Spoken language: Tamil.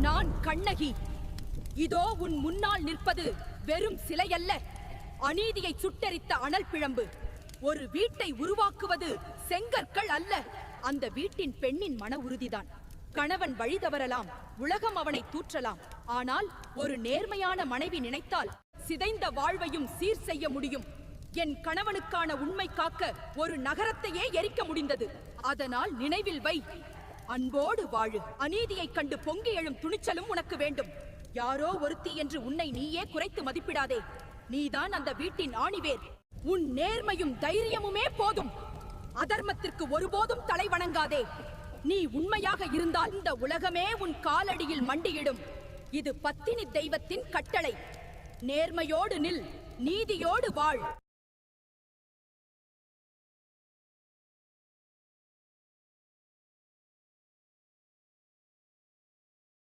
நான் கண்ணகி. இதோ உன் முன்னால் நிற்பது வெறும் சிலை அல்ல, அநீதியை சுட்டெரித்த அனல் பிழம்பு. ஒரு வீட்டை உருவாக்குவது செங்கற்கள் அல்ல, அந்த வீட்டின் பெண்ணின் மன உறுதிதான். கணவன் வழி தவறலாம், உலகம் அவனை தூற்றலாம், ஆனால் ஒரு நேர்மையான மனைவி நினைத்தால் சிதைந்த வாழ்வையும் சீர் செய்ய முடியும். என் கணவனுக்கான உண்மை காக்க ஒரு நகரத்தையே எரிக்க முடிந்தது. அதனால் நினைவில் வை, அன்போடு வாழு. அநீதியைக் கண்டு பொங்கி எழும் துணிச்சலும் உனக்கு வேண்டும். யாரோ ஒருத்தி என்று உன்னை நீயே குறைத்து மதிப்பிடாதே. நீதான் அந்த வீட்டின் ஆணிவேர். உன் நேர்மையும் தைரியமுமே போதும். அதர்மத்திற்கு ஒருபோதும் தலை வணங்காதே. நீ உண்மையாக இருந்தால் இந்த உலகமே உன் காலடியில் மண்டியிடும். இது பத்தினி தெய்வத்தின் கட்டளை. நேர்மையோடு நில், நீதியோடு வாழ்.